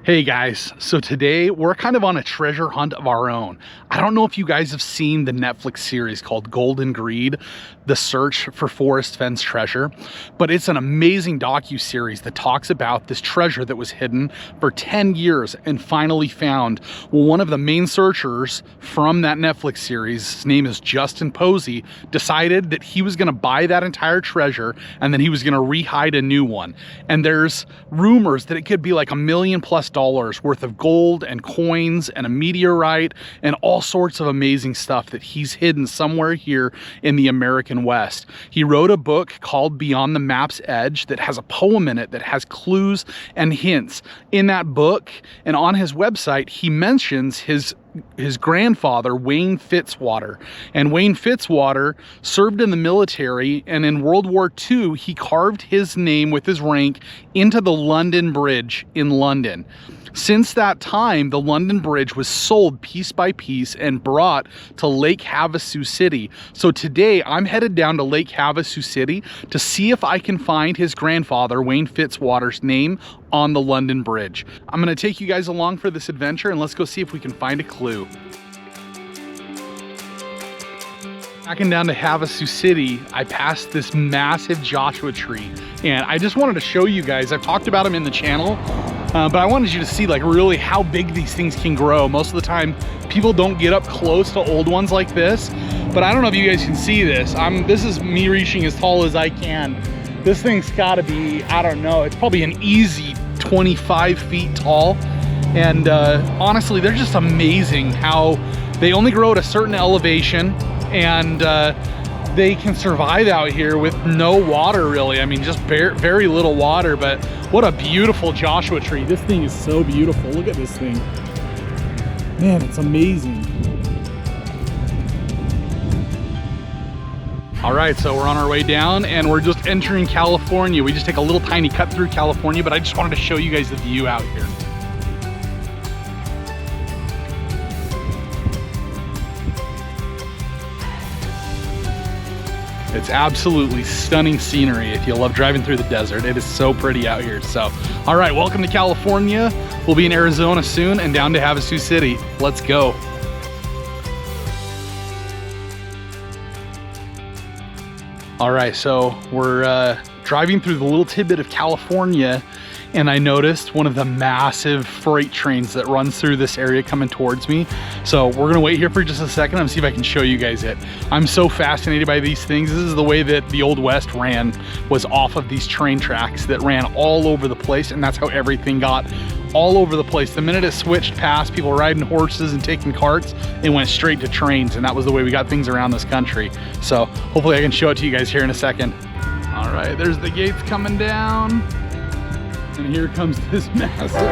Hey guys, so today we're kind of on a treasure hunt of our own. I don't know if you guys have seen the Netflix series called Golden Greed, The Search for Forest Fence Treasure, but it's an amazing docu-series that talks about this treasure that was hidden for 10 years and finally found. Well, one of the main searchers from that Netflix series, his name is Justin Posey, decided that he was gonna buy that entire treasure and then he was gonna re-hide a new one. And there's rumors that it could be like $1 million+ worth of gold and coins and a meteorite and all sorts of amazing stuff that he's hidden somewhere here in the American West. He wrote a book called Beyond the Map's Edge that has a poem in it that has clues and hints. In that book and on his website, he mentions his grandfather, Wayne Fitzwater. And Wayne Fitzwater served in the military, and in World War II, he carved his name with his rank into the London Bridge in London. Since that time, the London Bridge was sold piece by piece and brought to Lake Havasu City. So today I'm headed down to Lake Havasu City to see if I can find his grandfather, Wayne Fitzwater's name on the London Bridge. I'm gonna take you guys along for this adventure and let's go see if we can find a clue. Backing down to Havasu City, I passed this massive Joshua tree, and I just wanted to show you guys. I've talked about them in the channel, but I wanted you to see like really how big these things can grow. Most of the time, people don't get up close to old ones like this, but I don't know if you guys can see this. This is me reaching as tall as I can. This thing's gotta be, I don't know, it's probably an easy 25 feet tall. And honestly, they're just amazing how they only grow at a certain elevation, and they can survive out here with no water really. I mean, just very little water, but what a beautiful Joshua tree. This thing is so beautiful. Look at this thing. Man, it's amazing. All right, so we're on our way down and we're just entering California. We just take a little tiny cut through California, but I just wanted to show you guys the view out here. It's absolutely stunning scenery if you love driving through the desert. It is so pretty out here. So, all right, welcome to California. We'll be in Arizona soon and down to Havasu City. Let's go. All right, so we're driving through the little tidbit of California, and I noticed one of the massive freight trains that runs through this area coming towards me. So we're gonna wait here for just a second and see if I can show you guys it. I'm so fascinated by these things. This is the way that the Old West ran, was off of these train tracks that ran all over the place, and that's how everything got all over the place. The minute it switched past people riding horses and taking carts, it went straight to trains, and that was the way we got things around this country. So hopefully I can show it to you guys here in a second. All right, there's the gates coming down. And here comes this massive train.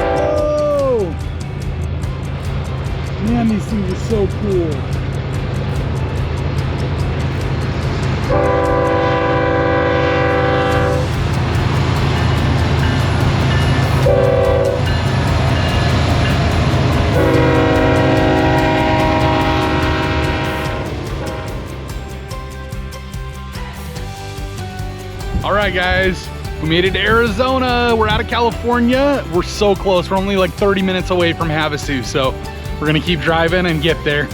Let's go! Man, these things are so cool. All right, guys, we made it to Arizona. We're out of California. We're so close. We're only like 30 minutes away from Havasu, so we're gonna keep driving and get there.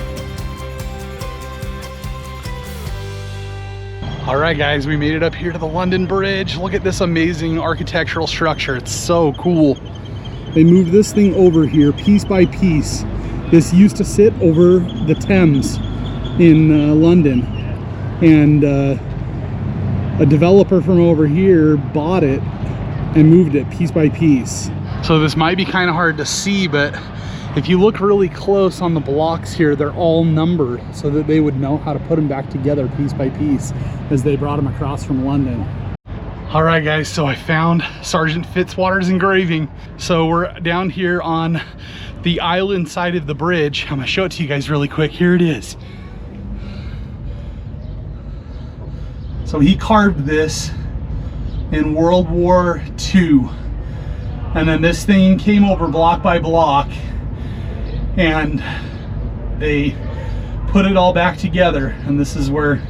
All right, guys, we made it up here to the London Bridge. Look at this amazing architectural structure. It's so cool. They moved this thing over here piece by piece. This used to sit over the Thames in London, and a developer from over here bought it and moved it piece by piece. So this might be kind of hard to see, but if you look really close on the blocks here, they're all numbered so that they would know how to put them back together piece by piece as they brought them across from London. All right, guys, so I found Sergeant Fitzwater's engraving. So we're down here on the island side of the bridge. I'm gonna show it to you guys really quick. Here it is. So he carved this in World War II. And then this thing came over block by block and they put it all back together. And this is where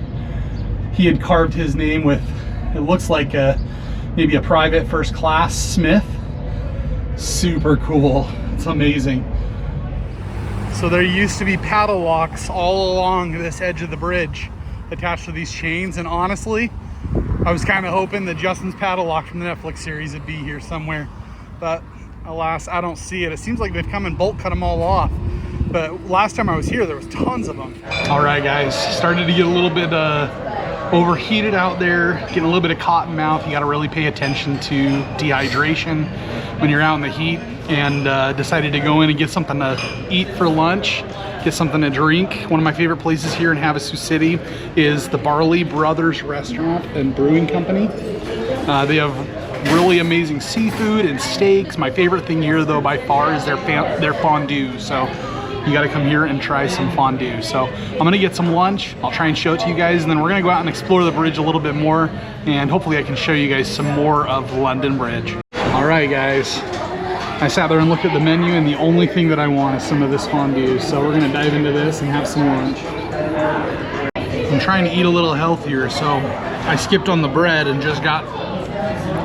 he had carved his name with, it looks like a maybe a private first class Smith. Super cool. It's amazing. So there used to be paddle locks all along this edge of the bridge attached to these chains, and honestly, I was kind of hoping that Justin's paddle lock from the Netflix series would be here somewhere, but alas, I don't see it. It seems like they've come and bulk cut them all off, but last time I was here, there was tons of them. All right, guys, started to get a little bit overheated out there, getting a little bit of cotton mouth. You got to really pay attention to dehydration when you're out in the heat, and decided to go in and get something to eat for lunch, get something to drink. One of my favorite places here in Havasu City is the Barley Brothers Restaurant and Brewing Company. They have really amazing seafood and steaks. My favorite thing here, though, by far, is their fondue. So you got to come here and try some fondue. So I'm gonna get some lunch. I'll try and show it to you guys, and then we're gonna go out and explore the bridge a little bit more, and hopefully I can show you guys some more of London Bridge. All right, guys. I sat there and looked at the menu, and the only thing that I want is some of this fondue. So we're gonna dive into this and have some lunch. I'm trying to eat a little healthier, so I skipped on the bread and just got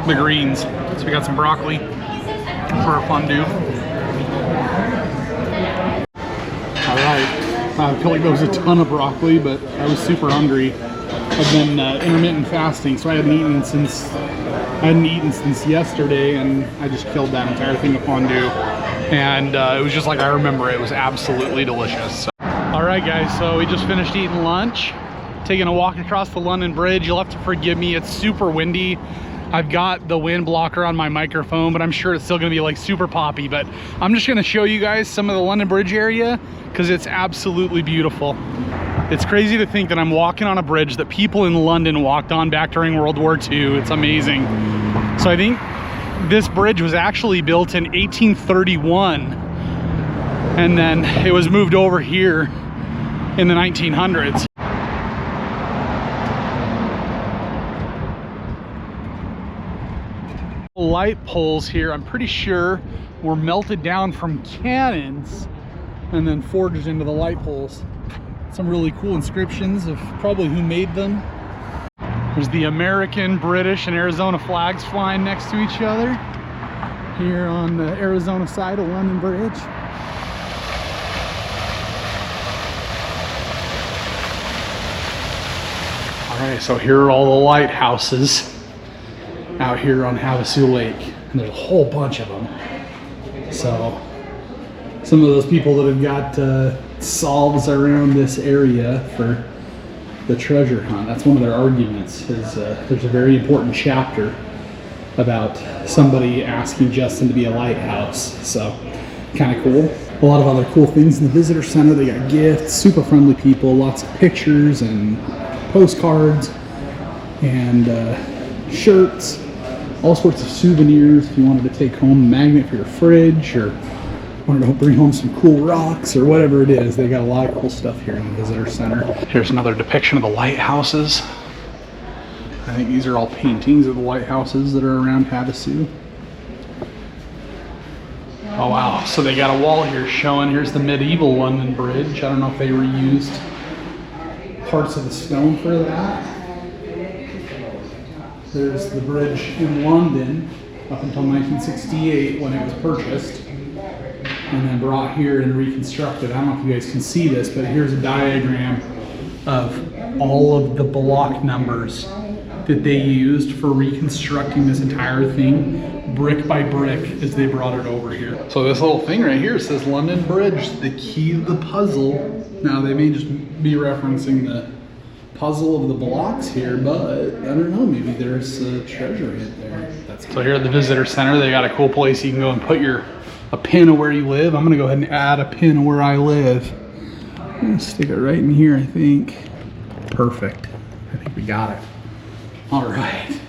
the greens. So we got some broccoli for our fondue. All right, I feel like there was a ton of broccoli, but I was super hungry. I've been intermittent fasting, so I hadn't eaten since yesterday, and I just killed that entire thing of fondue. And it was just like I remember. It was absolutely delicious. So. All right, guys, so we just finished eating lunch, taking a walk across the London Bridge. You'll have to forgive me, it's super windy. I've got the wind blocker on my microphone, but I'm sure it's still gonna be like super poppy. But I'm just gonna show you guys some of the London Bridge area because it's absolutely beautiful. It's crazy to think that I'm walking on a bridge that people in London walked on back during World War II. It's amazing. So I think this bridge was actually built in 1831, and then it was moved over here in the 1900s. Light poles here, I'm pretty sure, were melted down from cannons and then forged into the light poles. Some really cool inscriptions of probably who made them. There's the American, British, and Arizona flags flying next to each other here on the Arizona side of London Bridge. All right, so here are all the lighthouses out here on Havasu Lake, and there's a whole bunch of them. So some of those people that have got solves around this area for the treasure hunt, that's one of their arguments, is there's a very important chapter about somebody asking Justin to be a lighthouse. So kind of cool. A lot of other cool things in the visitor center. They got gifts, super friendly people, lots of pictures and postcards and shirts, all sorts of souvenirs if you wanted to take home, a magnet for your fridge, or wanted to bring home some cool rocks or whatever it is. They got a lot of cool stuff here in the visitor center. Here's another depiction of the lighthouses. I think these are all paintings of the lighthouses that are around Havasu. Oh wow, so they got a wall here showing, here's the medieval London Bridge. I don't know if they reused parts of the stone for that. There's the bridge in London up until 1968 when it was purchased and then brought here and reconstructed. I don't know if you guys can see this, but here's a diagram of all of the block numbers that they used for reconstructing this entire thing brick by brick as they brought it over here. So this little thing right here says London Bridge, the key to the puzzle. Now they may just be referencing the puzzle of the blocks here, but I don't know, maybe there's a treasure hid there. So here at the visitor center, they got a cool place you can go and put a pin of where you live. I'm gonna go ahead and add a pin of where I live. I'm gonna stick it right in here, I think. Perfect. I think we got it. All right.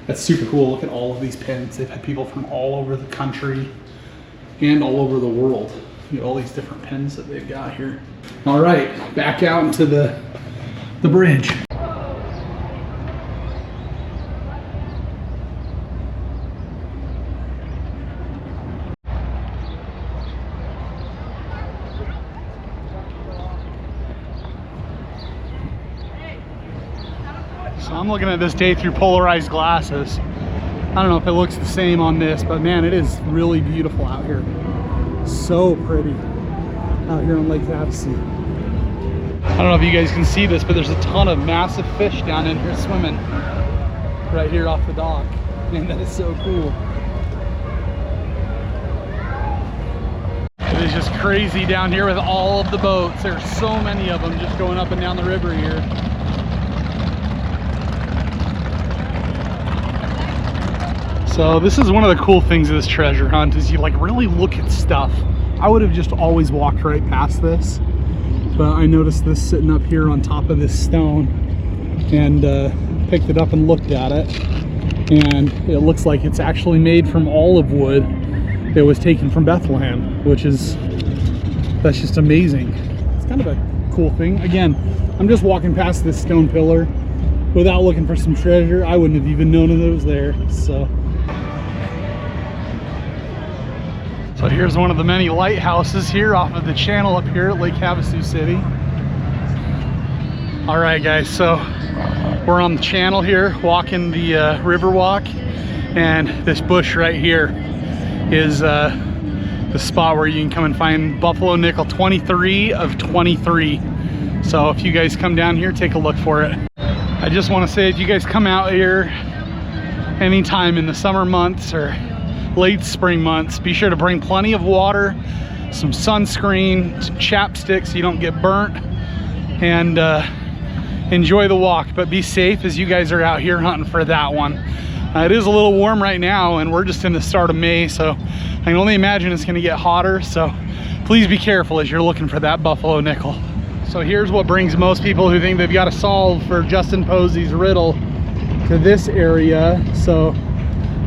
That's super cool. Look at all of these pins. They've had people from all over the country and all over the world. Look at all these different pins that they've got here. All right, back out into the bridge. So I'm looking at this day through polarized glasses, I don't know if it looks the same on this, but man, it is really beautiful out here. So pretty out here on Lake Havasu. I don't know if you guys can see this, but there's a ton of massive fish down in here swimming right here off the dock. Man, that is so cool. It is just crazy down here with all of the boats. There's so many of them just going up and down the river here. So this is one of the cool things of this treasure hunt, is you like really look at stuff. I would have just always walked right past this, but I noticed this sitting up here on top of this stone and picked it up and looked at it, and it looks like it's actually made from olive wood that was taken from Bethlehem, that's just amazing. It's kind of a cool thing. Again, I'm just walking past this stone pillar without looking for some treasure. I wouldn't have even known it was there. So here's one of the many lighthouses here off of the channel up here at Lake Havasu City. All right, guys, so we're on the channel here, walking the river walk, and this bush right here is the spot where you can come and find buffalo nickel 23 of 23. So if you guys come down here, take a look for it. I just want to say, if you guys come out here anytime in the summer months or late spring months, be sure to bring plenty of water, some sunscreen, some chapstick so you don't get burnt, and enjoy the walk. But be safe as you guys are out here hunting for that one. It is a little warm right now, and we're just in the start of May, so I can only imagine it's going to get hotter. So please be careful as you're looking for that buffalo nickel. So here's what brings most people who think they've got to solve for Justin Posey's riddle to this area. So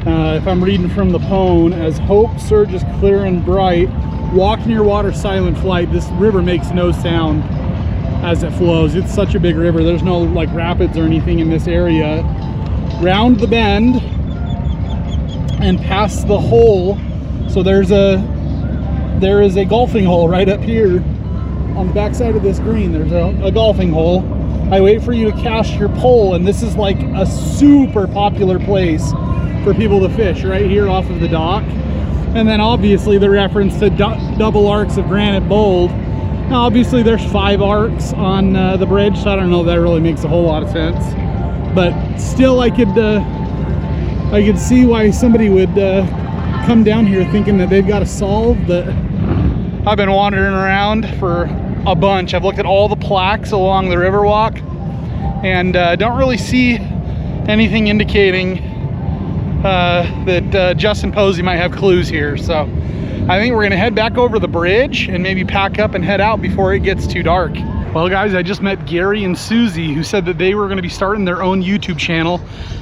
if I'm reading from the Pone, as hope surges clear and bright, walk near water silent flight. This river makes no sound as it flows. It's such a big river. There's no like rapids or anything in this area. Round the bend and past the hole. So there is a golfing hole right up here on the back side of this green. There's a golfing hole. I wait for you to cast your pole, and this is like a super popular place for people to fish right here off of the dock. And then obviously the reference to double arcs of granite bold. Now obviously there's 5 arcs on the bridge, so I don't know if that really makes a whole lot of sense, but still I could see why somebody would come down here thinking that they've got to solve that. I've been wandering around for a bunch. I've looked at all the plaques along the river walk, and don't really see anything indicating that Justin Posey might have clues here. So I think we're gonna head back over the bridge and maybe pack up and head out before it gets too dark. Well guys, I just met Gary and Susie, who said that they were gonna be starting their own YouTube channel.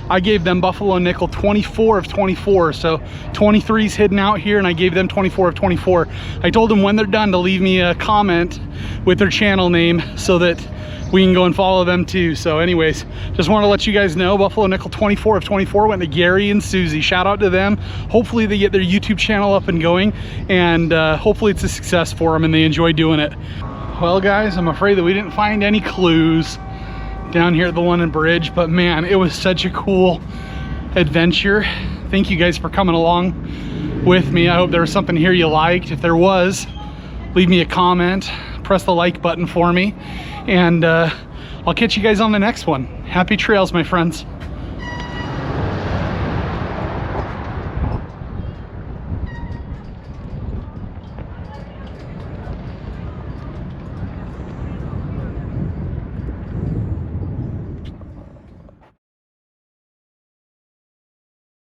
I gave them buffalo nickel 24 of 24, so 23's hidden out here, and I gave them 24 of 24. I told them when they're done to leave me a comment with their channel name so that we can go and follow them too. So anyways, just want to let you guys know buffalo nickel 24 of 24 went to Gary and Susie. Shout out to them. Hopefully they get their YouTube channel up and going, and hopefully it's a success for them and they enjoy doing it. Well guys, I'm afraid that we didn't find any clues down here at the London Bridge, but man, it was such a cool adventure. Thank you guys for coming along with me. I hope there was something here you liked. If there was, leave me a comment, press the like button for me, and I'll catch you guys on the next one. Happy trails, my friends.